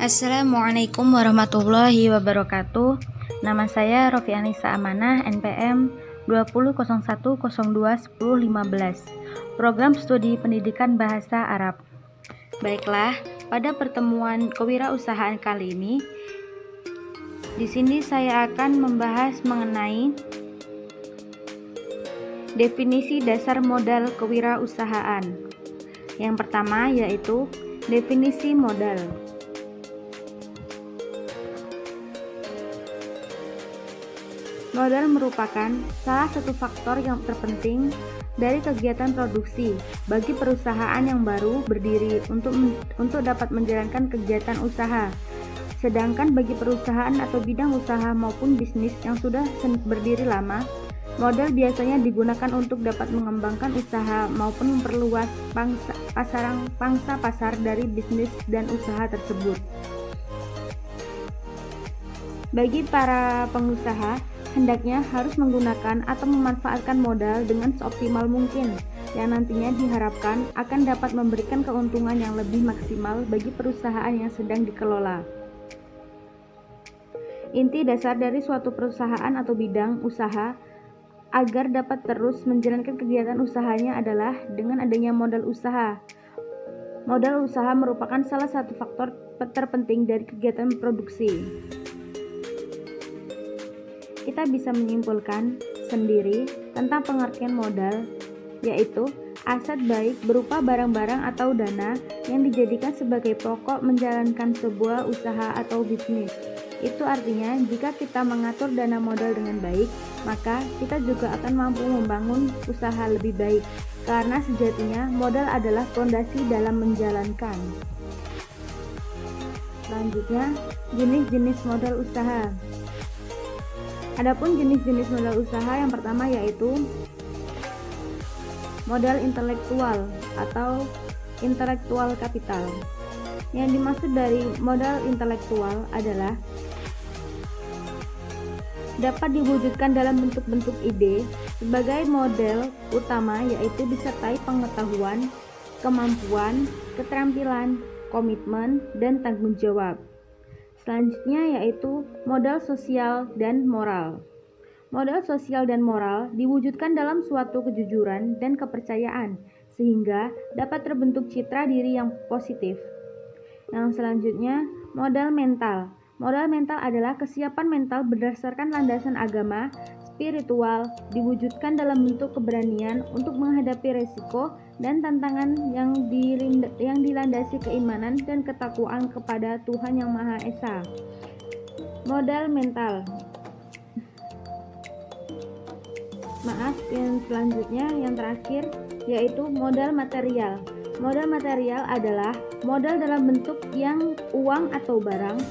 Assalamualaikum warahmatullahi wabarakatuh. Nama saya Rofi Anissa Amanah, NPM 2001021015. Program Studi Pendidikan Bahasa Arab. Baiklah, pada pertemuan kewirausahaan kali ini, di sini saya akan membahas mengenai definisi dasar modal kewirausahaan. Yang pertama yaitu definisi modal. Modal merupakan salah satu faktor yang terpenting dari kegiatan produksi bagi perusahaan yang baru berdiri untuk dapat menjalankan kegiatan usaha. Sedangkan bagi perusahaan atau bidang usaha maupun bisnis yang sudah berdiri lama, modal biasanya digunakan untuk dapat mengembangkan usaha maupun memperluas pangsa pasar dari bisnis dan usaha tersebut. Bagi para pengusaha, hendaknya harus menggunakan atau memanfaatkan modal dengan seoptimal mungkin, yang nantinya diharapkan akan dapat memberikan keuntungan yang lebih maksimal bagi perusahaan yang sedang dikelola. Inti dasar dari suatu perusahaan atau bidang usaha agar dapat terus menjalankan kegiatan usahanya adalah dengan adanya modal usaha. Modal usaha merupakan salah satu faktor terpenting dari kegiatan produksi. Kita bisa menyimpulkan sendiri tentang pengertian modal, yaitu aset baik berupa barang-barang atau dana yang dijadikan sebagai pokok menjalankan sebuah usaha atau bisnis. Itu artinya jika kita mengatur dana modal dengan baik, maka kita juga akan mampu membangun usaha lebih baik, karena sejatinya modal adalah fondasi dalam menjalankan. Selanjutnya, jenis-jenis modal usaha. Adapun jenis-jenis modal usaha yang pertama yaitu modal intelektual atau intellectual capital. Yang dimaksud dari modal intelektual adalah dapat diwujudkan dalam bentuk-bentuk ide sebagai model utama, yaitu disertai pengetahuan, kemampuan, keterampilan, komitmen, dan tanggung jawab. Selanjutnya yaitu modal sosial dan moral. Modal sosial dan moral diwujudkan dalam suatu kejujuran dan kepercayaan sehingga dapat terbentuk citra diri yang positif. Yang selanjutnya, modal mental. Modal mental adalah kesiapan mental berdasarkan landasan agama, spiritual, diwujudkan dalam bentuk keberanian untuk menghadapi resiko dan tantangan yang dilandasi keimanan dan ketakwaan kepada Tuhan Yang Maha Esa. Modal mental. Yang selanjutnya, yang terakhir, yaitu modal material. Modal material adalah modal dalam bentuk yang uang atau barang.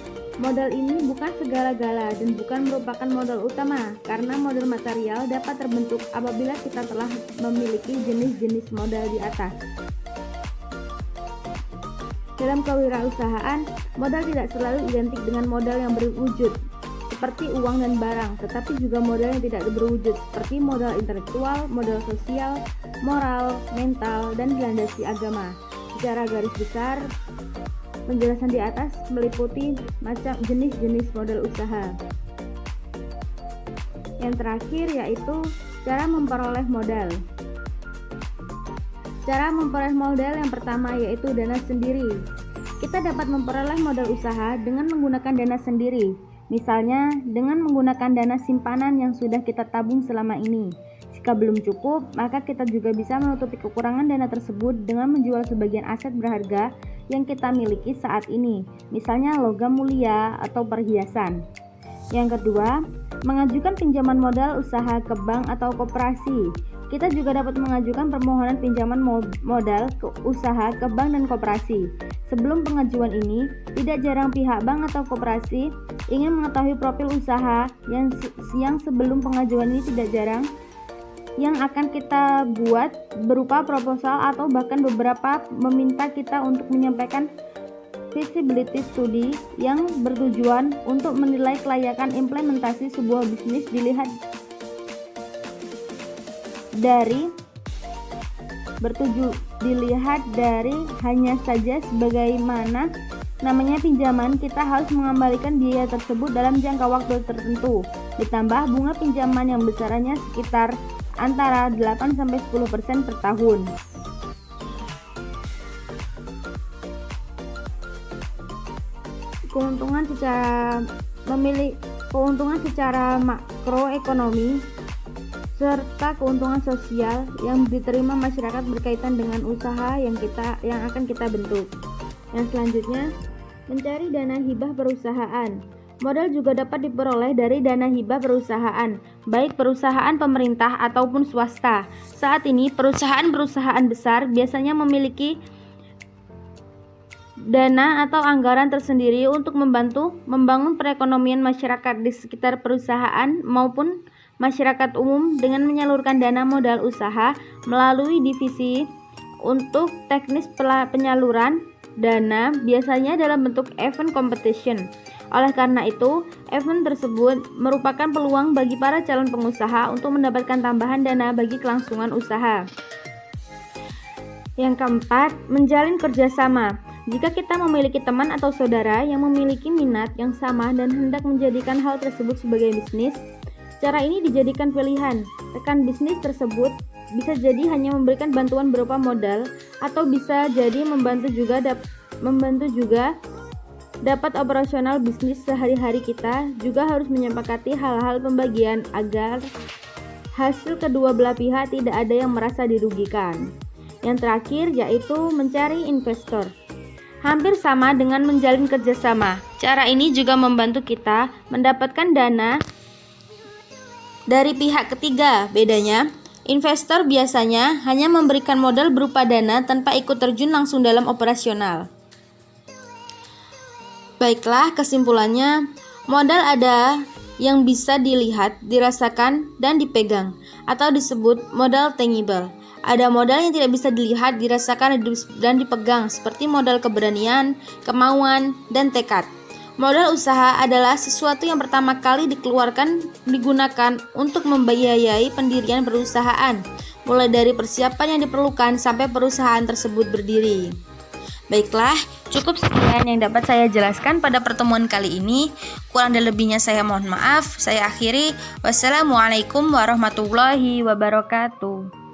Modal ini bukan segala-gala dan bukan merupakan modal utama, karena modal material dapat terbentuk apabila kita telah memiliki jenis-jenis modal di atas. Dalam kewirausahaan, modal tidak selalu identik dengan modal yang berwujud seperti uang dan barang, tetapi juga modal yang tidak berwujud seperti modal intelektual, modal sosial, moral, mental, dan dilandasi agama. Secara garis besar, penjelasan di atas meliputi macam jenis-jenis modal usaha. Yang terakhir yaitu cara memperoleh modal. Cara memperoleh modal yang pertama yaitu dana sendiri. Kita dapat memperoleh modal usaha dengan menggunakan dana sendiri. Misalnya dengan menggunakan dana simpanan yang sudah kita tabung selama ini. Jika belum cukup, maka kita juga bisa menutupi kekurangan dana tersebut dengan menjual sebagian aset berharga yang kita miliki saat ini, misalnya logam mulia atau perhiasan. Yang kedua, mengajukan pinjaman modal usaha ke bank atau koperasi. Kita juga dapat mengajukan permohonan pinjaman modal ke usaha ke bank dan koperasi. Sebelum pengajuan ini, tidak jarang pihak bank atau koperasi ingin mengetahui profil usaha yang sebelum pengajuan ini tidak jarang yang akan kita buat berupa proposal atau bahkan beberapa meminta kita untuk menyampaikan feasibility study yang bertujuan untuk menilai kelayakan implementasi sebuah bisnis dilihat dari hanya saja sebagaimana Namanya pinjaman, kita harus mengembalikan biaya tersebut dalam jangka waktu tertentu. Ditambah bunga pinjaman yang besarannya sekitar antara 8-10% per tahun. Keuntungan secara makroekonomi serta keuntungan sosial yang diterima masyarakat berkaitan dengan usaha yang akan kita bentuk. Yang selanjutnya, mencari dana hibah perusahaan. Modal juga dapat diperoleh dari dana hibah perusahaan, baik perusahaan pemerintah ataupun swasta. Saat ini, perusahaan-perusahaan besar biasanya memiliki dana atau anggaran tersendiri untuk membantu membangun perekonomian masyarakat di sekitar perusahaan maupun masyarakat umum dengan menyalurkan dana modal usaha melalui divisi untuk teknis penyaluran dana biasanya dalam bentuk event competition. Oleh karena itu, event tersebut merupakan peluang bagi para calon pengusaha untuk mendapatkan tambahan dana bagi kelangsungan usaha. Yang keempat, menjalin kerjasama. Jika kita memiliki teman atau saudara yang memiliki minat yang sama dan hendak menjadikan hal tersebut sebagai bisnis, cara ini dijadikan pilihan. Rekan bisnis tersebut bisa jadi hanya memberikan bantuan berupa modal atau bisa jadi membantu juga dapat operasional bisnis sehari-hari. Kita juga harus menyepakati hal-hal pembagian agar hasil kedua belah pihak tidak ada yang merasa dirugikan. Yang terakhir yaitu mencari investor. Hampir sama dengan menjalin kerjasama. Cara ini juga membantu kita mendapatkan dana dari pihak ketiga. Bedanya, investor biasanya hanya memberikan modal berupa dana tanpa ikut terjun langsung dalam operasional. Baiklah, kesimpulannya, modal ada yang bisa dilihat, dirasakan, dan dipegang, atau disebut modal tangible. Ada modal yang tidak bisa dilihat, dirasakan, dan dipegang, seperti modal keberanian, kemauan, dan tekad. Modal usaha adalah sesuatu yang pertama kali digunakan untuk membiayai pendirian perusahaan, mulai dari persiapan yang diperlukan sampai perusahaan tersebut berdiri. Baiklah, cukup sekian yang dapat saya jelaskan pada pertemuan kali ini. Kurang dan lebihnya saya mohon maaf. Saya akhiri. Wassalamualaikum warahmatullahi wabarakatuh.